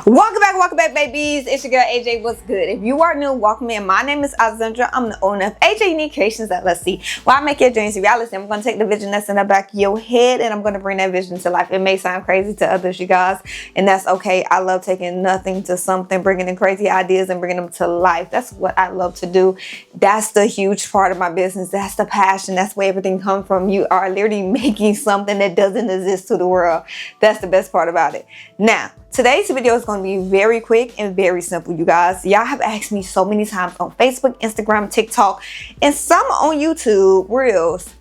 Welcome back, babies. It's your girl AJ. What's good? If you are new, welcome in. My name is Alexandra. I'm the owner of AJ Unique Creations LLC. Where I make your dreams a reality. I'm going to take the vision that's in the back of your head and I'm going to bring that vision to life. It may sound crazy to others, you guys, and that's okay. I love taking nothing to something, bringing in crazy ideas and bringing them to life. That's what I love to do. That's the huge part of my business. That's the passion. That's where everything comes from. You are literally making something that doesn't exist to the world. That's the best part about it. Now, today's video is going to be very quick and very simple, you guys. Y'all have asked me so many times on Facebook, Instagram, TikTok, and some on YouTube Reels,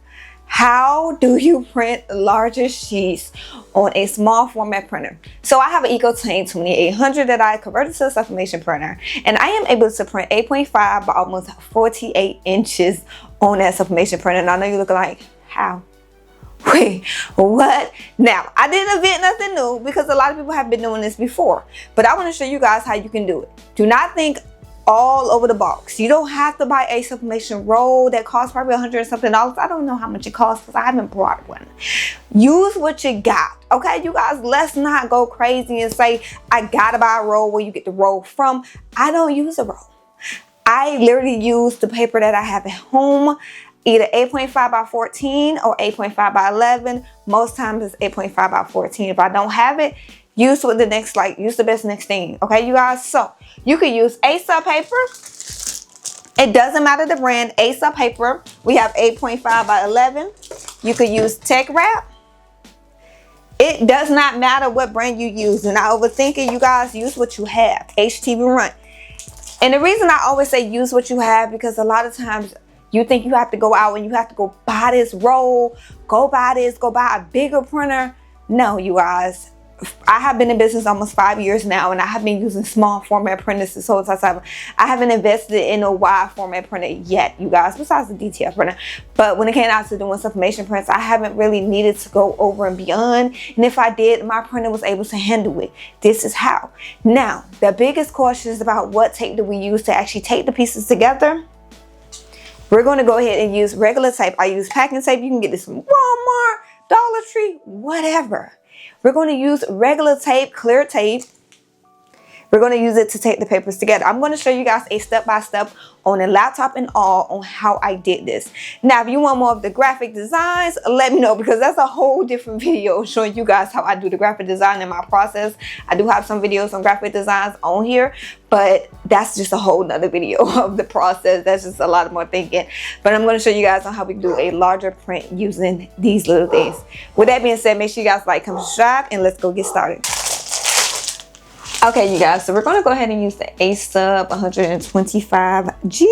how do you print larger sheets on a small format printer? So I have an EcoTank 2800 that I converted to a sublimation printer, and I am able to print 8.5 by almost 48 inches on that sublimation printer. And I know you're looking like, how? Wait, what? Now, I didn't invent nothing new because a lot of people have been doing this before, but I want to show you guys how you can do it. Do not think all over the box. You don't have to buy a sublimation roll that costs probably $100 and something. I don't know how much it costs because I haven't bought one. Use what you got. Okay, you guys, let's not go crazy and say, I gotta buy a roll where you get the roll from. I don't use a roll. I literally use the paper that I have at home. Either 8.5 by 14 or 8.5 by 11. Most times it's 8.5 by 14. If I don't have it, use the best next thing. Okay, you guys? So you can use A-Sub paper. It doesn't matter the brand. A-Sub paper. We have 8.5 by 11. You could use Tech Wrap. It does not matter what brand you use. Do not overthink it, you guys. Use what you have. HTV Run. And the reason I always say use what you have, because a lot of times you think you have to go out and you have to go buy this roll, go buy a bigger printer. No, you guys. I have been in business almost 5 years now, and I have been using small format printers this whole time. I haven't invested in a wide format printer yet, you guys, besides the detail printer. But when it came out to doing sublimation prints, I haven't really needed to go over and beyond. And if I did, my printer was able to handle it. This is how. Now, the biggest question is about what tape do we use to actually tape the pieces together. We're going to go ahead and use regular tape. I use packing tape. You can get this from Walmart, Dollar Tree, whatever. We're going to use regular tape, clear tape. We're going to use it to tape the papers together. I'm going to show you guys a step-by-step on a laptop and all on how I did this. Now, if you want more of the graphic designs, let me know, because that's a whole different video showing you guys how I do the graphic design in my process. I do have some videos on graphic designs on here, but that's just a whole nother video of the process. That's just a lot more thinking. But I'm going to show you guys on how we do a larger print using these little things. With that being said, make sure you guys like, comment, subscribe, and let's go get started. Okay, you guys, so we're going to go ahead and use the A-Sub 125G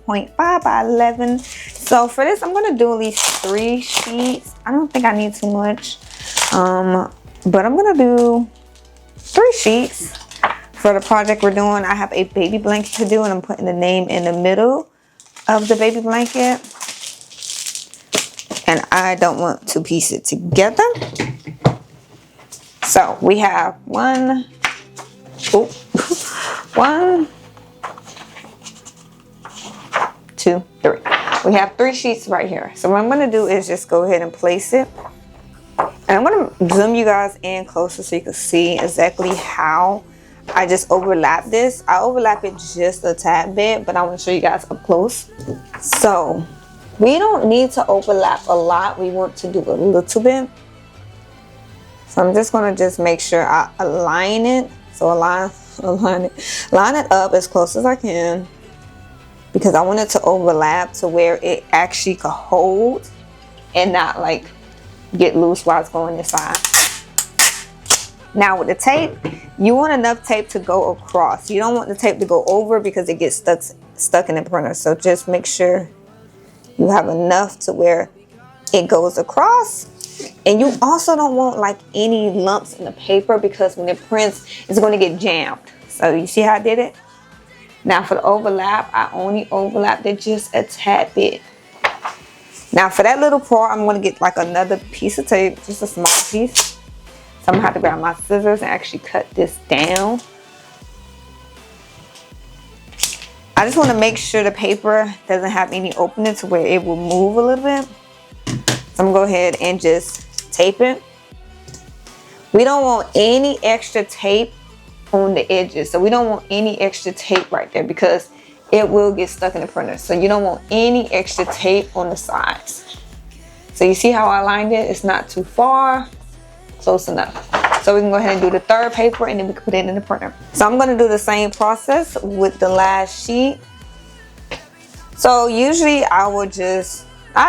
8.5 by 11. So for this, I'm going to do at least 3 sheets. I don't think I need too much, but I'm going to do 3 sheets for the project we're doing. I have a baby blanket to do, and I'm putting the name in the middle of the baby blanket. And I don't want to piece it together. So we have 1, 2, 3. We have 3 sheets right here. So what I'm going to do is just go ahead and place it. And I'm going to zoom you guys in closer so you can see exactly how I just overlap this. I overlap it just a tad bit, but I want to show you guys up close. So we don't need to overlap a lot. We want to do a little bit. So I'm just going to make sure I align it. So line it up as close as I can, because I want it to overlap to where it actually could hold and not like get loose while it's going inside. Now with the tape, you want enough tape to go across. You don't want the tape to go over because it gets stuck in the printer. So just make sure you have enough to where it goes across. And you also don't want like any lumps in the paper, because when it prints, it's going to get jammed. So you see how I did it? Now for the overlap, I only overlapped it just a tad bit. Now for that little part, I'm going to get like another piece of tape, just a small piece. So I'm going to have to grab my scissors and actually cut this down. I just want to make sure the paper doesn't have any opening to where it will move a little bit. So I'm going to go ahead and just tape it. We don't want any extra tape on the edges. So we don't want any extra tape right there because it will get stuck in the printer. So you don't want any extra tape on the sides. So you see how I lined it? It's not too far, close enough. So we can go ahead and do the third paper and then we can put it in the printer. So I'm gonna do the same process with the last sheet. So usually I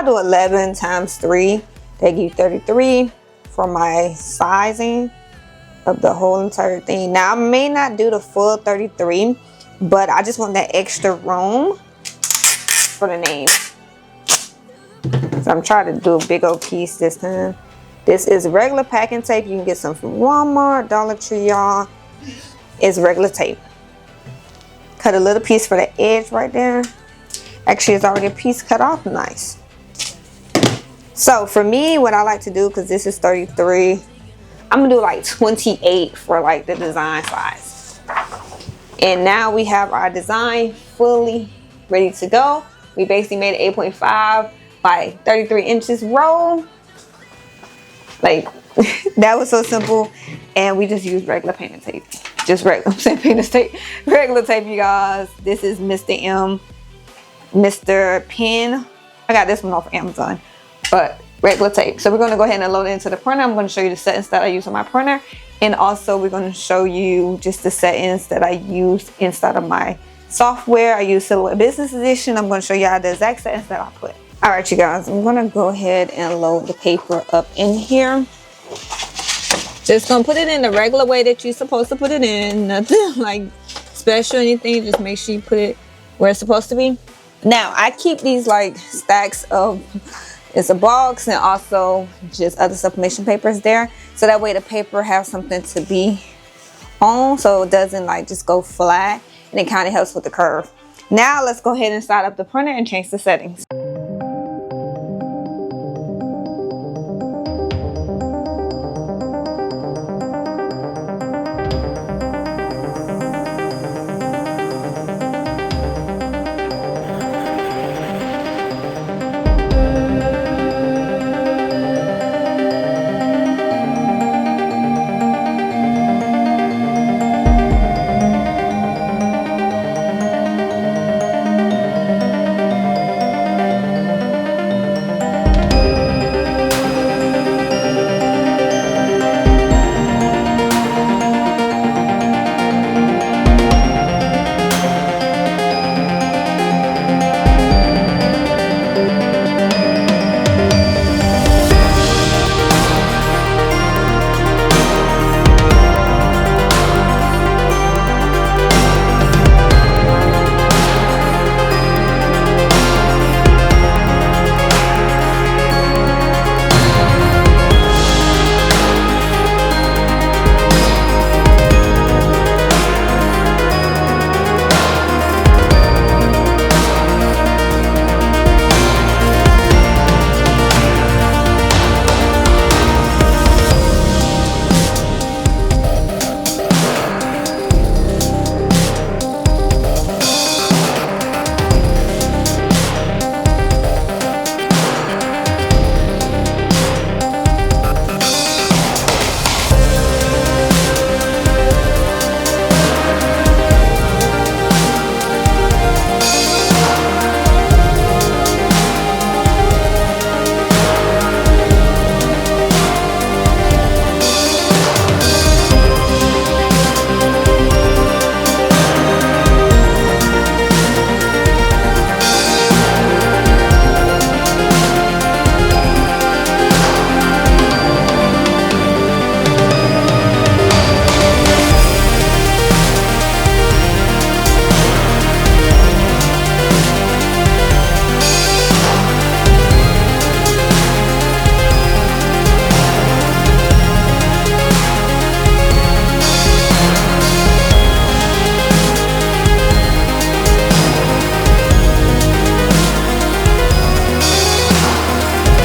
do 11 times 3. They give you 33 for my sizing of the whole entire thing. Now I may not do the full 33, but I just want that extra room for the name. So I'm trying to do a big old piece this time. This is regular packing tape. You can get some from Walmart, Dollar Tree, y'all. It's regular tape. Cut a little piece for the edge right there. Actually, it's already a piece cut off. Nice. So for me, what I like to do, because this is 33, I'm gonna do like 28 for like the design size. And now we have our design fully ready to go. We basically made an 8.5 by 33 inches roll. Like, that was so simple. And we just used regular painting tape. Regular tape, you guys. This is Mr. M, Mr. Pen. I got this one off Amazon, but regular tape. So we're going to go ahead and load it into the printer. I'm going to show you the settings that I use on my printer. And also we're going to show you just the settings that I use inside of my software. I use Silhouette Business Edition. I'm going to show you the exact settings that I put. All right, you guys, I'm going to go ahead and load the paper up in here. Just going to put it in the regular way that you're supposed to put it in. Nothing like special or anything. Just make sure you put it where it's supposed to be. Now, I keep these like stacks of, it's a box and also just other sublimation papers there. So that way the paper has something to be on so it doesn't like just go flat, and it kind of helps with the curve. Now let's go ahead and start up the printer and change the settings.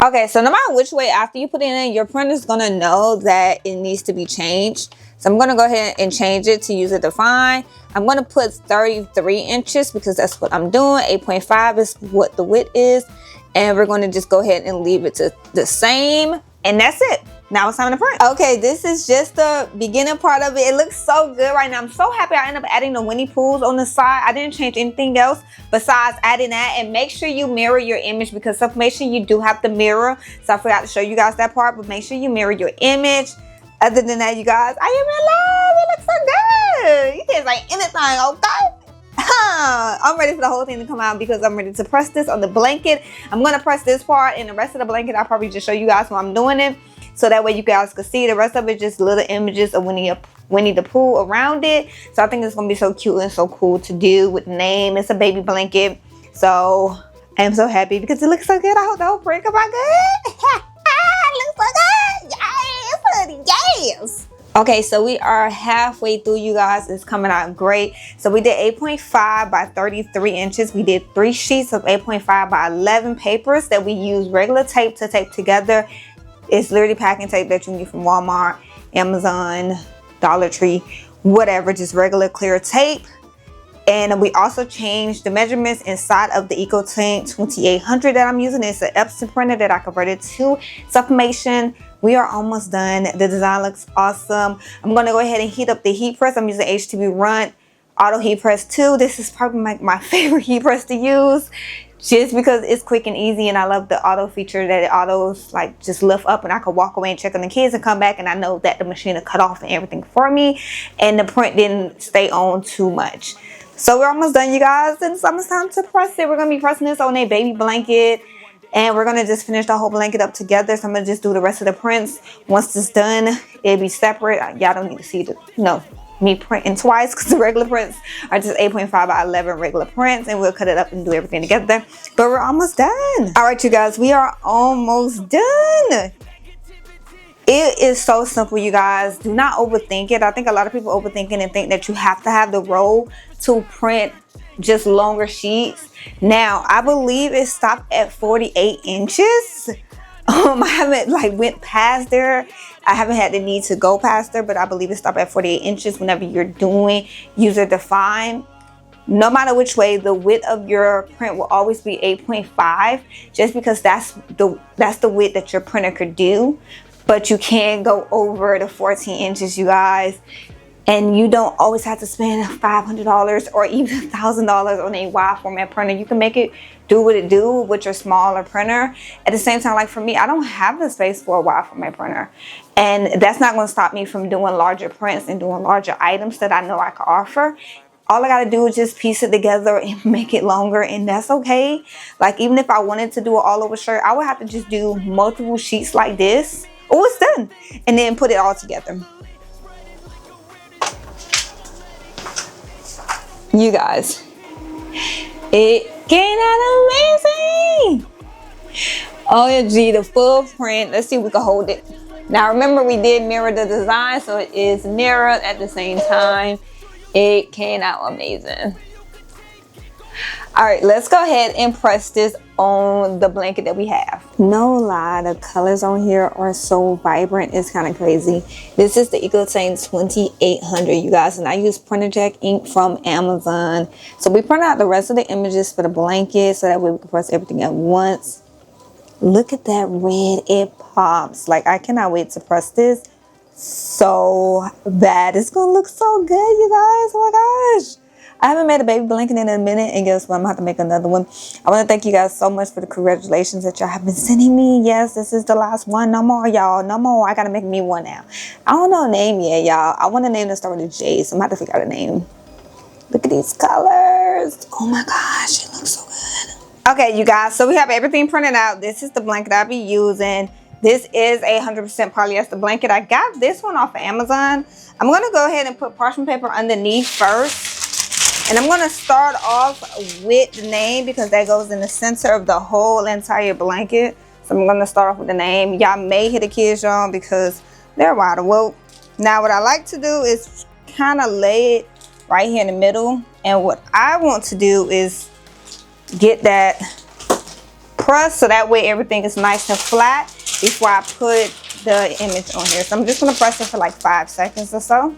Okay, so no matter which way after you put it in, your printer is gonna know that it needs to be changed. So I'm gonna go ahead and change it to user defined. I'm gonna put 33 inches because that's what I'm doing. 8.5 is what the width is. And we're gonna just go ahead and leave it to the same And that's it. Now it's time to print. Okay, this is just the beginning part of it. It looks so good right now. I'm so happy I ended up adding the Winnie Poohs on the side. I didn't change anything else besides adding that. And make sure you mirror your image, because sublimation, you do have to mirror. So I forgot to show you guys that part, but make sure you mirror your image. Other than that, you guys, I am in love. It looks so good. You can't say anything, okay? I'm ready for the whole thing to come out because I'm ready to press this on the blanket. I'm going to press this part, and the rest of the blanket I'll probably just show you guys while I'm doing it, so that way you guys can see. The rest of it just little images of Winnie the Pooh around it. So I think it's going to be so cute and so cool to do with the name. It's a baby blanket, so I am so happy because it looks so good. I hope the whole print come out good. It looks so good. Yes, honey, yes. Okay, so we are halfway through, you guys. It's coming out great. So we did 8.5 by 33 inches. We did 3 sheets of 8.5 by 11 papers that we use regular tape to tape together. It's literally packing tape that you can get from Walmart, Amazon, Dollar Tree, whatever, just regular clear tape. And we also changed the measurements inside of the EcoTank 2800 that I'm using. It's an Epson printer that I converted to Sublimation. We are almost done. The design looks awesome. I'm going to go ahead and heat up the heat press. I'm using HTV Runt Auto Heat Press 2. This is probably my favorite heat press to use, just because it's quick and easy, and I love the auto feature that it autos like just lift up, and I could walk away and check on the kids and come back, and I know that the machine will cut off and everything for me, and the print didn't stay on too much. So we're almost done, you guys, and it's almost time to press it. We're going to be pressing this on a baby blanket, and we're going to just finish the whole blanket up together. So I'm going to just do the rest of the prints. Once it's done, it'll be separate. Y'all don't need to see me printing twice, because the regular prints are just 8.5 by 11 regular prints, and we'll cut it up and do everything together. But we're almost done. All right, you guys, we are almost done. It is so simple, you guys. Do not overthink it. I think a lot of people overthink it and think that you have to have the roll to print just longer sheets. Now, I believe it stopped at 48 inches. I haven't went past there. I haven't had the need to go past there, but I believe it stopped at 48 inches whenever you're doing user defined. No matter which way, the width of your print will always be 8.5, just because that's the width that your printer could do. But you can go over the 14 inches, you guys. And you don't always have to spend $500 or even $1,000 on a wide format printer. You can make it do what it do with your smaller printer. At the same time, like for me, I don't have the space for a wide format printer. And that's not going to stop me from doing larger prints and doing larger items that I know I can offer. All I got to do is just piece it together and make it longer, and that's okay. Like, even if I wanted to do an all over shirt, I would have to just do multiple sheets like this. Oh, it's done. And then put it all together. You guys, it came out amazing. OMG, the full print. Let's see if we can hold it. Now remember, we did mirror the design, so it is mirrored at the same time. It came out amazing. All right, let's go ahead and press this on the blanket that we have. No lie, the colors on here are so vibrant. It's kind of crazy. This is the EcoTank 2800, you guys, and I use Printer Jack ink from Amazon. So we print out the rest of the images for the blanket, so that way we can press everything at once. Look at that red, it pops. Like, I cannot wait to press this so bad. It's gonna look so good, you guys. Oh my gosh. I haven't made a baby blanket in a minute, and guess what? I'm gonna have to make another one. I want to thank you guys so much for the congratulations that y'all have been sending me. Yes, this is the last one. No more, y'all. No more. I gotta make me one now. I don't know a name yet, y'all. I want a name to start with a J, so I'm gonna have to figure out a name. Look at these colors. Oh my gosh, it looks so good. Okay, you guys, so we have everything printed out. This is the blanket I'll be using. This is a 100% polyester blanket. I got this one off of Amazon. I'm gonna go ahead and put parchment paper underneath first. And I'm going to start off with the name, because that goes in the center of the whole entire blanket. So I'm going to start off with the name. Y'all may hear the kids yawn because they're wide awake. Now what I like to do is kind of lay it right here in the middle. And what I want to do is get that pressed so that way everything is nice and flat before I put the image on here. So I'm just going to press it for like 5 seconds or so.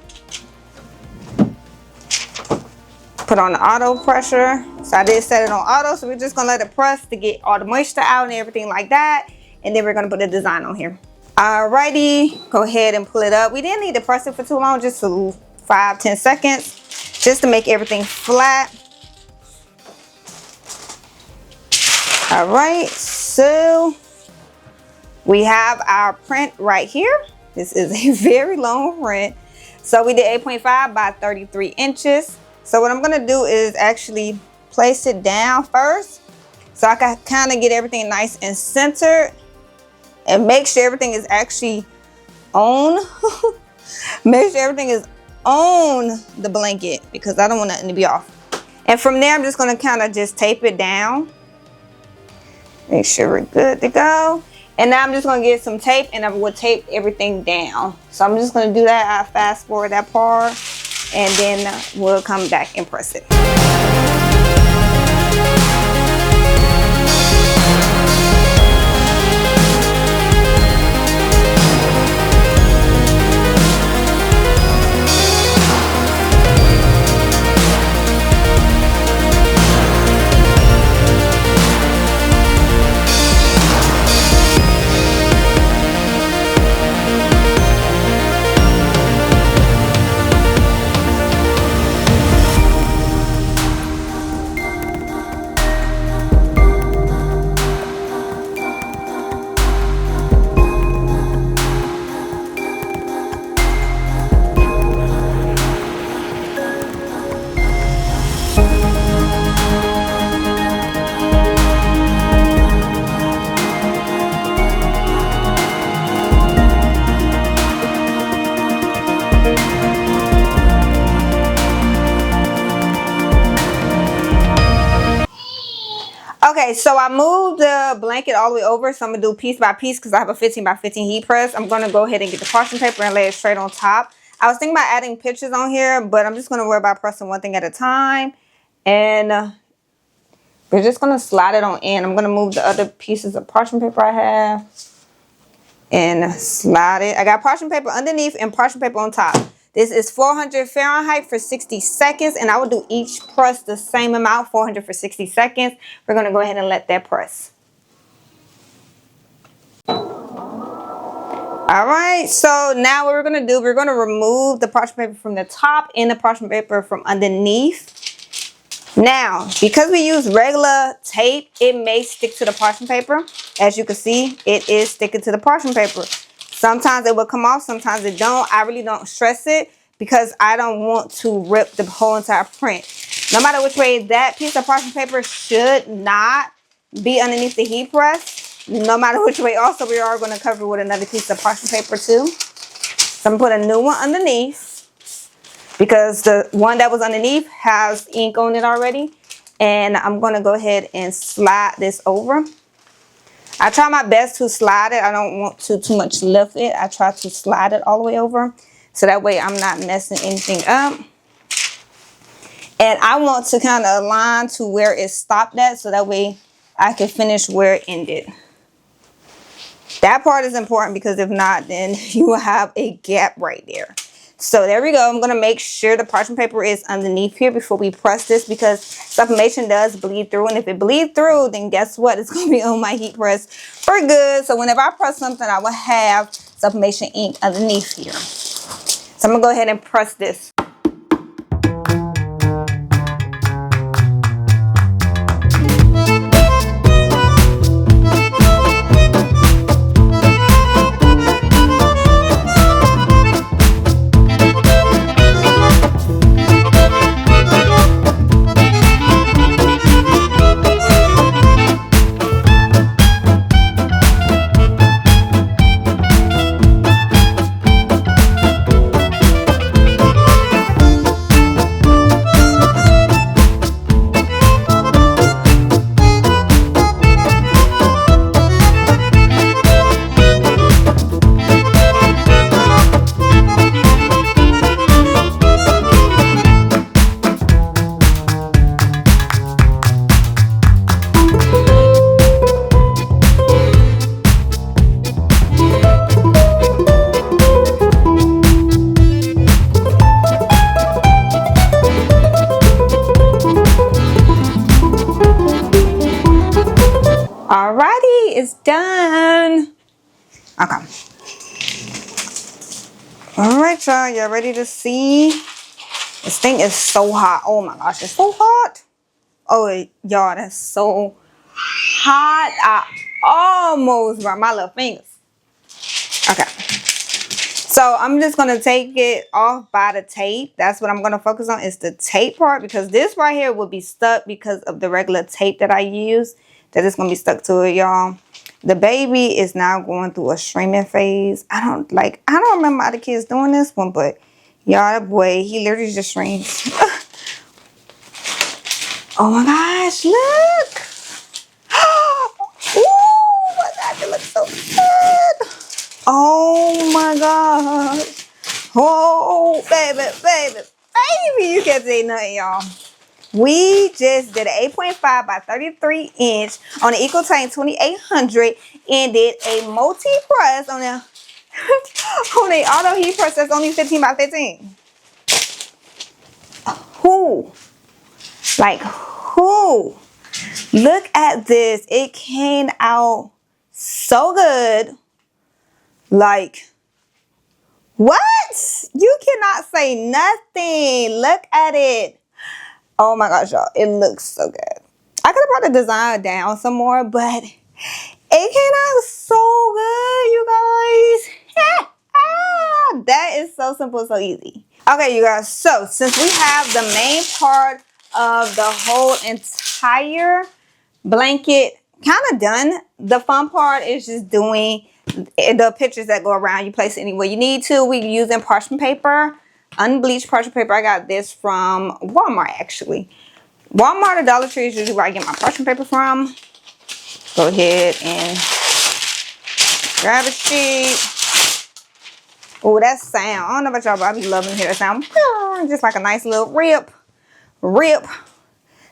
Put on the auto pressure. So I did set it on auto, so we're just gonna let it press to get all the moisture out and everything like that, and then we're gonna put the design on here. Alrighty, go ahead and pull it up. We didn't need to press it for too long, just 5-10 seconds, just to make everything flat. All right, so we have our print right here. This is a very long print. So we did 8.5 by 33 inches. So what I'm gonna do is actually place it down first, so I can kind of get everything nice and centered, and make sure everything is actually on. Make sure everything is on the blanket, because I don't want nothing to be off. And from there, I'm just gonna kind of just tape it down. Make sure we're good to go. And now I'm just gonna get some tape, and I will tape everything down. So I'm just gonna do that. I fast forward that part, and then we'll come back and press it. Okay, so I moved the blanket all the way over, so I'm gonna do piece by piece because I have a 15 by 15 heat press. I'm gonna go ahead and get the parchment paper and lay it straight on top. I was thinking about adding pictures on here, but I'm just gonna worry about pressing one thing at a time. And we're just gonna slide it on in. I'm gonna move the other pieces of parchment paper I have and slide it. I got parchment paper underneath and parchment paper on top. This is 400 Fahrenheit for 60 seconds, and I will do each press the same amount, 400 for 60 seconds. We're gonna go ahead and let that press. All right, so now what we're gonna do, we're gonna remove the parchment paper from the top and the parchment paper from underneath. Now, because we use regular tape, it may stick to the parchment paper. As you can see, it is sticking to the parchment paper. Sometimes it will come off, sometimes it don't. I really don't stress it because I don't want to rip the whole entire print. No matter which way, that piece of parchment paper should not be underneath the heat press. No matter which way. Also, we are going to cover it with another piece of parchment paper too. So I'm going to put a new one underneath because the one that was underneath has ink on it already. And I'm going to go ahead and slide this over. I try my best to slide it. I don't want to too much lift it. I try to slide it all the way over, so that way I'm not messing anything up. And I want to kind of align to where it stopped at, so that way I can finish where it ended. That part is important because if not, then you will have a gap right there. So there we go. I'm going to make sure the parchment paper is underneath here before we press this, because sublimation does bleed through. And if it bleeds through, then guess what? It's going to be on my heat press for good. So whenever I press something, I will have sublimation ink underneath here. So I'm going to go ahead and press this. Alrighty, it's done. Okay. All right, y'all. Y'all ready to see? This thing is so hot. Oh my gosh, it's so hot. Oh, y'all, that's so hot. I almost burnt my little fingers. Okay. So I'm just going to take it off by the tape. That's what I'm going to focus on, is the tape part, because this right here will be stuck because of the regular tape that I use. That is going to be stuck to it, y'all. The baby is now going through a streaming phase. I don't remember other kids doing this one, but y'all, that boy, he literally just streams. Oh my gosh, look. Ooh, my gosh, it looks so good. Oh my gosh. Oh, baby, you can't say nothing, y'all. We just did an 8.5 by 33 inch on the EcoTank 2800 and did a multi-press on the on the auto heat press that's only 15 by 15. Who? Like, who? Look at this. It came out so good. Like, what? You cannot say nothing. Look at it. Oh my gosh, y'all. It looks so good. I could have brought the design down some more, but it came out so good, you guys. That is so simple, so easy. Okay, you guys. So, since we have the main part of the whole entire blanket kind of done, the fun part is just doing the pictures that go around. You place it anywhere you need to. We're using parchment paper, unbleached parchment paper. I got this from Walmart, actually. Walmart or Dollar Tree is usually where I get my parchment paper from. Go ahead and grab a sheet. Oh, that sound. I don't know about y'all, but I be loving to hear that sound. Just like a nice little rip.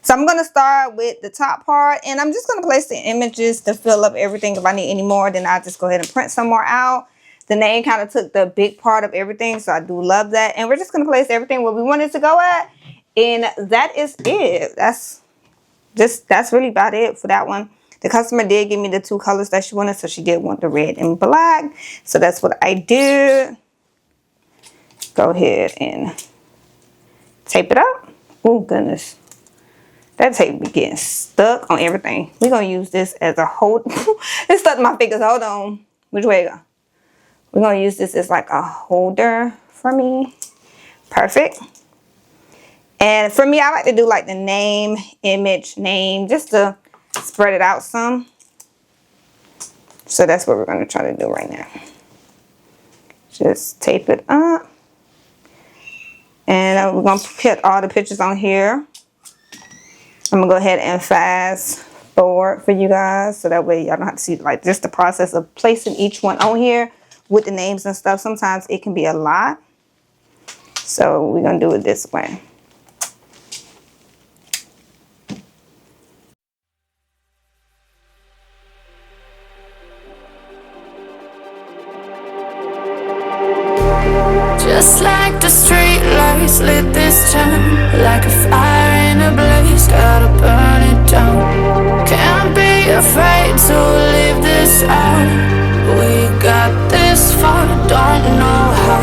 So I'm going to start with the top part, and I'm just going to place the images to fill up everything. If I need any more, then I'll just go ahead and print some more out. The name kind of took the big part of everything, so I do love that. And we're just going to place everything where we want it to go at, and that is it. That's really about it for that one. The customer did give me the 2 colors that she wanted, so she did want the red and black. So that's what I did. Go ahead and tape it up. Oh, goodness. That tape be getting stuck on everything. We're going to use this as a hold. It's stuck to my fingers. Hold on. Which way to go? We're going to use this as like a holder for me. Perfect. And for me, I like to do like the name, image, name, just to spread it out some. So that's what we're going to try to do right now. Just tape it up. And we're going to put all the pictures on here. I'm going to go ahead and fast forward for you guys, so that way y'all don't have to see like just the process of placing each one on here with the names and stuff. Sometimes it can be a lot. So we're going to do it this way. Just like the street lights lit this town, like a fire in a blaze, gotta burn it down. Can't be afraid to leave this out. We got this far, don't know how.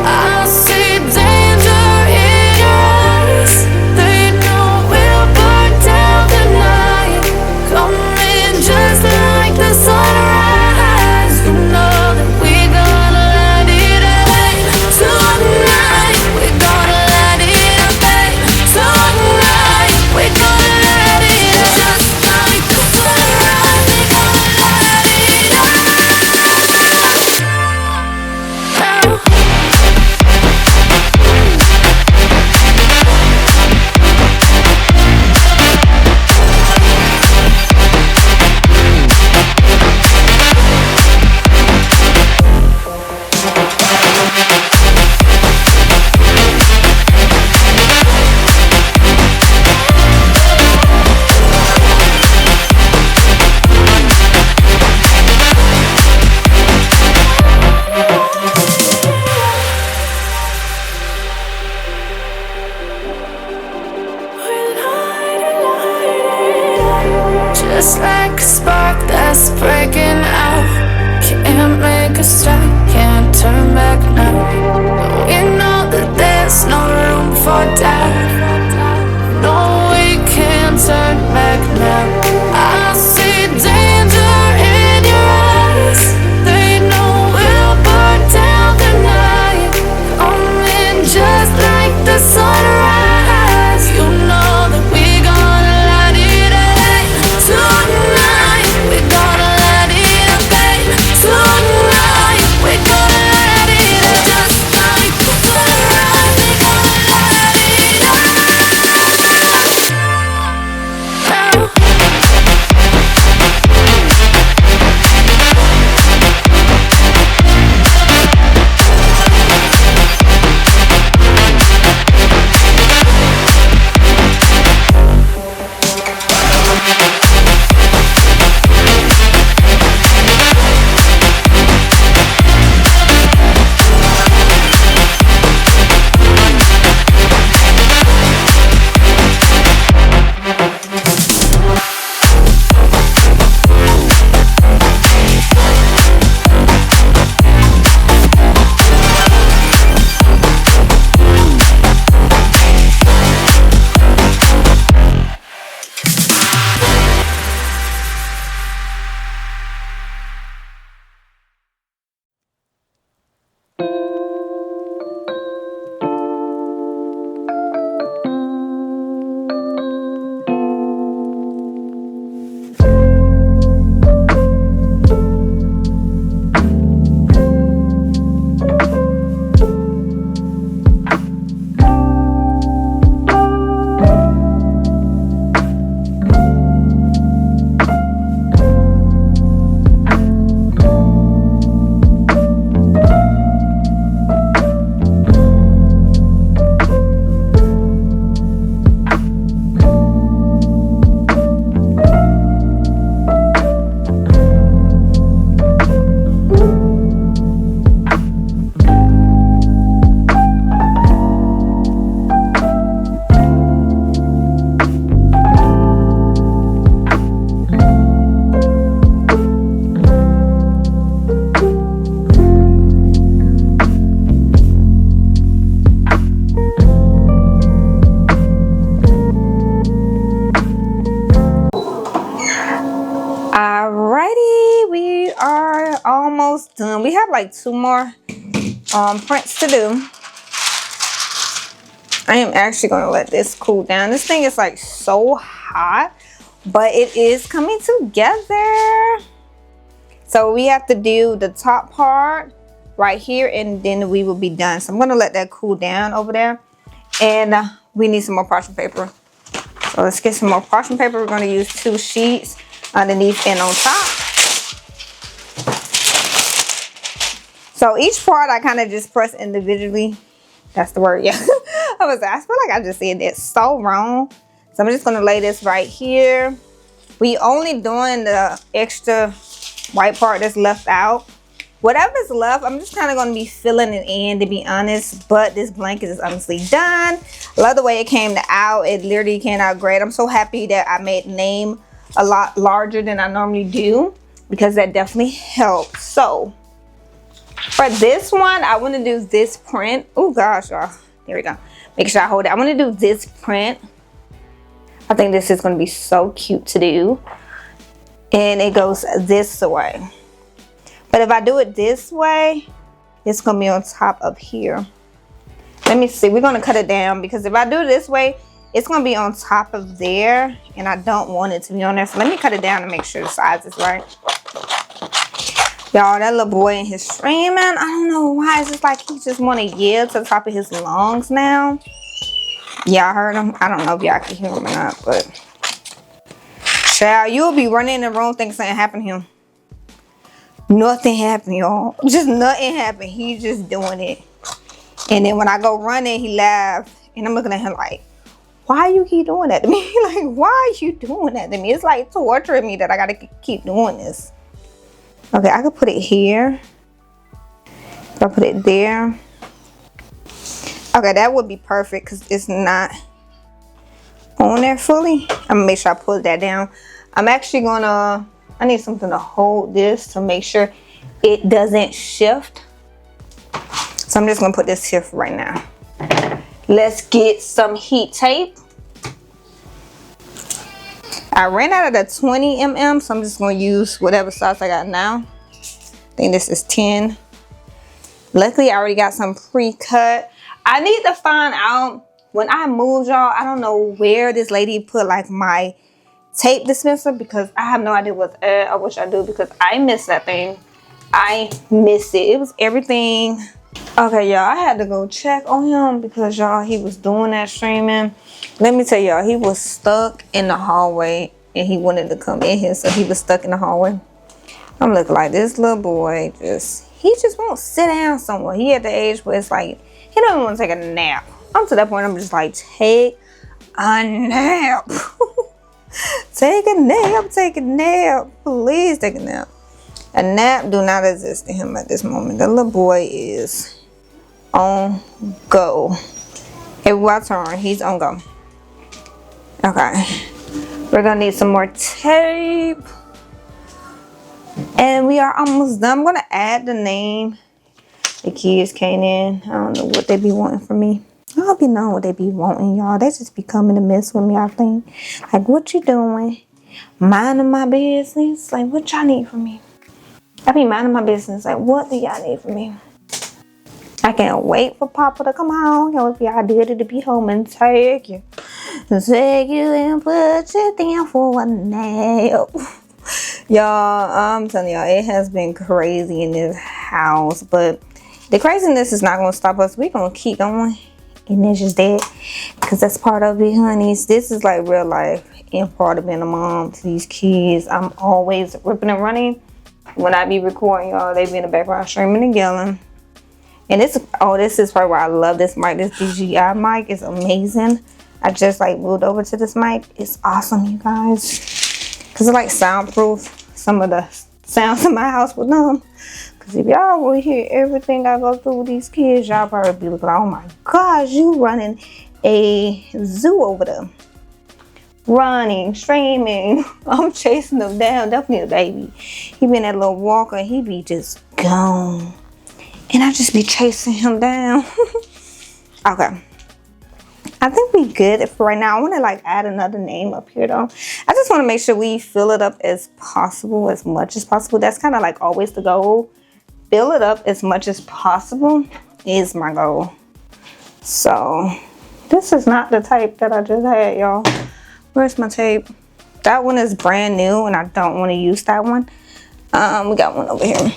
I see danger in your eyes. They know we'll burn down the night. Coming just like the sunrise. You know that we gonna light it up tonight. We're gonna light it up, babe. Tonight we're gonna light it up just like the sunrise. We're gonna light it up now. Just like a spark that's breaking out. Can't make a stop, can't turn back now. we are almost done. We have like 2 more prints to do. I am actually going to let this cool down. This thing is like so hot, but it is coming together. So we have to do the top part right here, and then we will be done. So I'm going to let that cool down over there, and we need some more parchment paper. So let's get some more parchment paper. We're going to use 2 sheets underneath and on top. So each part I kind of just press individually. That's the word, yeah. I feel like I just said that so wrong. So I'm just going to lay this right here. We only doing the extra white part that's left out. Whatever's left, I'm just kind of going to be filling it in, to be honest. But this blanket is honestly done. Love the way it came out. It literally came out great. I'm so happy that I made the name a lot larger than I normally do, because that definitely helps. So for this one, I want to do this print. Oh gosh, y'all. There we go. Make sure I hold it. I want to do this print. I think this is going to be so cute to do. And it goes this way. But if I do it this way, it's going to be on top of here. Let me see. We're going to cut it down, because if I do it this way, it's going to be on top of there. And I don't want it to be on there. So let me cut it down and make sure the size is right. Y'all, that little boy in his streaming, I don't know why. It's just like he just want to yell to the top of his lungs now. Y'all heard him? I don't know if y'all can hear him or not, but child, you'll be running in the room thinking something happened to him. Nothing happened, y'all. Just nothing happened. He's just doing it. And then when I go running, he laughs. And I'm looking at him like, why you keep doing that to me? Like, why are you doing that to me? It's like torturing me that I got to keep doing this. Okay, I could put it here. I'll put it there. Okay, that would be perfect because it's not on there fully. I'm gonna make sure I pull that down. I'm actually gonna, I need something to hold this to make sure it doesn't shift. So I'm just gonna put this here for right now. Let's get some heat tape. I ran out of the 20 mm, so I'm just going to use whatever size I got now. I think this is 10. Luckily, I already got some pre-cut. I need to find out, when I moved, y'all, I don't know where this lady put like my tape dispenser, because I have no idea what's at. I wish I do, because I miss that thing. I miss it. It was everything. Okay, y'all, I had to go check on him because, y'all, he was doing that streaming. Let me tell y'all, he was stuck in the hallway and he wanted to come in here, so he was stuck in the hallway. I'm looking like this little boy he just won't sit down somewhere. He at the age where it's like, he don't even want to take a nap. I'm to that point, I'm just like, take a nap. Take a nap, take a nap. Please take a nap. A nap do not exist to him at this moment. The little boy is on go. It's my turn. He's on go. Okay. We're going to need some more tape. And we are almost done. I'm going to add the name. The kids came in. I don't know what they be wanting from me. Y'all be knowing what they be wanting, y'all. They just be coming to mess with me, I think. Like, what you doing? Minding my business? Like, what y'all need from me? I be minding my business. Like, what do y'all need from me? I can't wait for Papa to come home. Can't wait for y'all daddy to be home and take you. Take you and put you down for a nap. Y'all, I'm telling y'all, it has been crazy in this house. But the craziness is not going to stop us. We're going to keep going. And it's just that. Because that's part of it, honeys. This is like real life and part of being a mom to these kids. I'm always ripping and running. When I be recording, y'all, they be in the background streaming and yelling. And this is probably why I love this mic. This DJI mic is amazing. I just like moved over to this mic. It's awesome, you guys. Because it's like soundproof. Some of the sounds in my house with them. Because if y'all will hear everything I go through with these kids, y'all probably be looking like, oh my gosh, you running a zoo over there. Running, streaming. I'm chasing them down. Definitely a baby. He be in that little walker. He be just gone. And I just be chasing him down. Okay. I think we good for right now. I want to like add another name up here though. I just want to make sure we fill it up as possible, as much as possible. That's kind of like always the goal. Fill it up as much as possible is my goal. So this is not the tape that I just had, y'all. Where's my tape? That one is brand new and I don't want to use that one. We got one over here.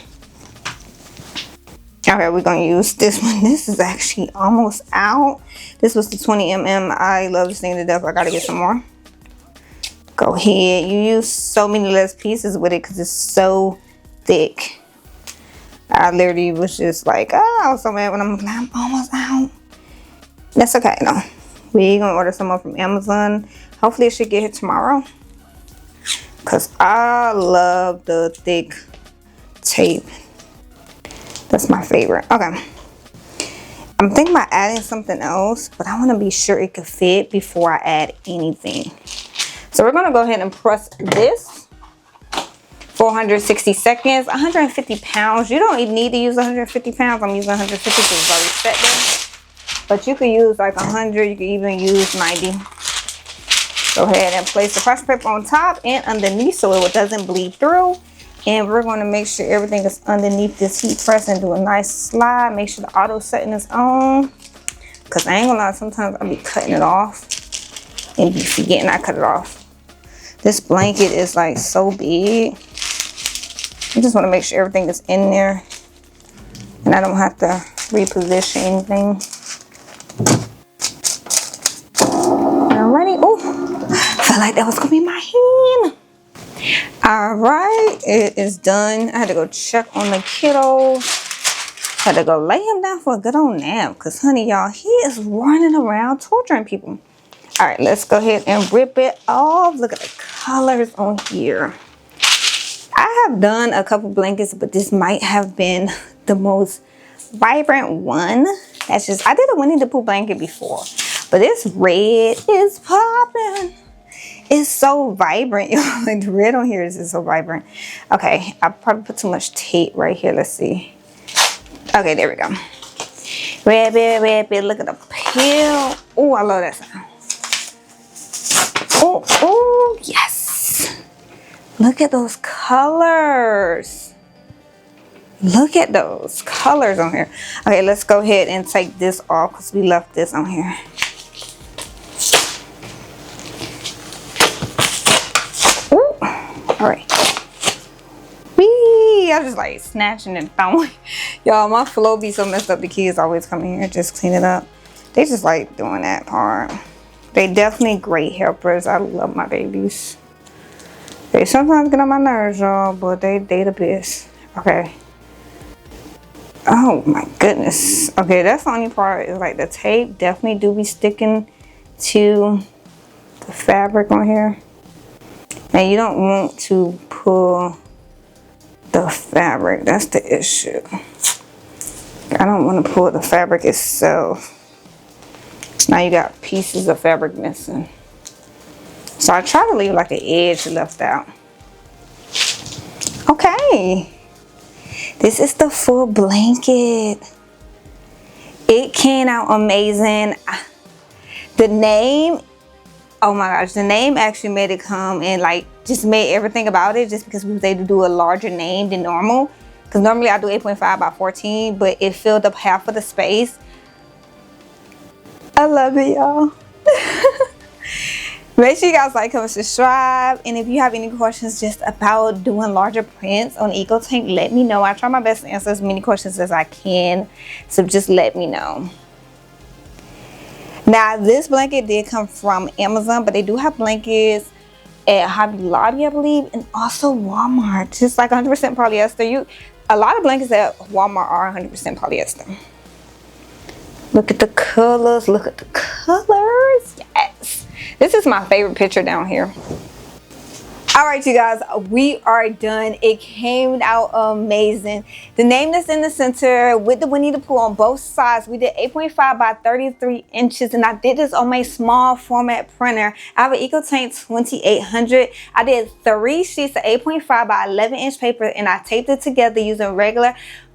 Okay, we're gonna use this one. This is actually almost out. This was the 20mm. I love this thing to death. I gotta get some more. Go ahead. You use so many less pieces with it because it's so thick. I literally was just like, oh, I was so mad when I'm almost out. That's okay though. We're gonna order some more from Amazon. Hopefully it should get here tomorrow. Cause I love the thick tape. That's my favorite. Okay. I'm thinking about adding something else, but I want to be sure it could fit before I add anything. So we're going to go ahead and press this. 460 seconds, 150 pounds. You don't even need to use 150 pounds. I'm using 150 because it's already set there. But you could use like 100. You could even use 90. Go ahead and place the pressure paper on top and underneath so it doesn't bleed through. And we're going to make sure everything is underneath this heat press and do a nice slide. Make sure the auto setting is on. Because I ain't gonna lie, sometimes I'll be cutting it off and be forgetting I cut it off. This blanket is like so big. I just want to make sure everything is in there. And I don't have to reposition anything. Alrighty. Oh, I felt like that was going to be my hand. All right, it is done. I had to go check on the kiddo. Had to go lay him down for a good old nap because, honey, y'all, he is running around torturing people. All right, let's go ahead and rip it off. Look at the colors on here. I have done a couple blankets, but this might have been the most vibrant one. That's just, I did a Winnie the Pooh blanket before, but this red is popping. It's so vibrant. Like the red on here is just so vibrant. Okay, I probably put too much tape right here. Let's see. Okay, there we go. Red, look at the peel. Oh, I love that sound. Oh, yes. Look at those colors. Look at those colors on here. Okay, let's go ahead and take this off because we left this on here. All right. Whee! I just like snatching and throwing. Y'all, my flow be so messed up. The kids always come in here just clean it up. They just like doing that part. They definitely great helpers. I love my babies. They sometimes get on my nerves, y'all, but they the best. Okay. Oh my goodness. Okay, that's the only part is like the tape definitely do be sticking to the fabric on here. And you don't want to pull the fabric. That's the issue. I don't want to pull the fabric itself. Now you got pieces of fabric missing. So I try to leave like an edge left out. Okay. This is the full blanket. It came out amazing. The name, oh my gosh, the name actually made it come and like just made everything about it just because we was able to do a larger name than normal. Because normally I do 8.5 by 14, but it filled up half of the space. I love it, y'all. Make sure you guys like, comment, subscribe. And if you have any questions just about doing larger prints on EcoTank, let me know. I try my best to answer as many questions as I can. So just let me know. Now, this blanket did come from Amazon, but they do have blankets at Hobby Lobby, I believe, and also Walmart. Just like 100% polyester. A lot of blankets at Walmart are 100% polyester. Look at the colors. Look at the colors. Yes. This is my favorite picture down here. All right, you guys, we are done. It came out amazing. The name that's in the center with the Winnie the Pooh on both sides. We did 8.5 by 33 inches, and I did this on my small format printer. I have an EcoTank 2800. I did 3 sheets of 8.5 by 11 inch paper, and I taped it together using regular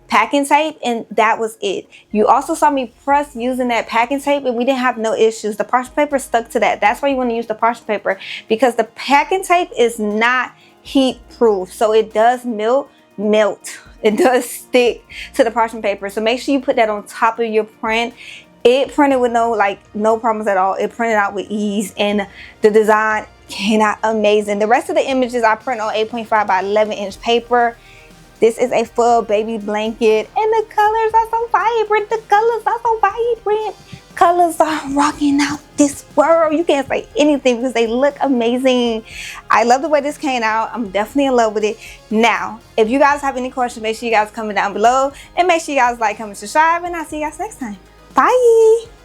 packing tape, and that was it. You also saw me press using that packing tape, and we didn't have no issues. The parchment paper stuck to that. That's why you want to use the parchment paper, because the packing tape is not heat proof, so it does melt. It does stick to the parchment paper. So make sure you put that on top of your print. It printed with no problems at all. It printed out with ease, and the design came out amazing. The rest of the images I print on 8.5 by 11 inch paper. This is a full baby blanket, and the colors are so vibrant. The colors are so vibrant. Colors are rocking out this world. You can't say anything because they look amazing. I love the way this came out. I'm definitely in love with it. Now, if you guys have any questions, make sure you guys comment down below, and make sure you guys like, comment, subscribe, and I'll see you guys next time. Bye.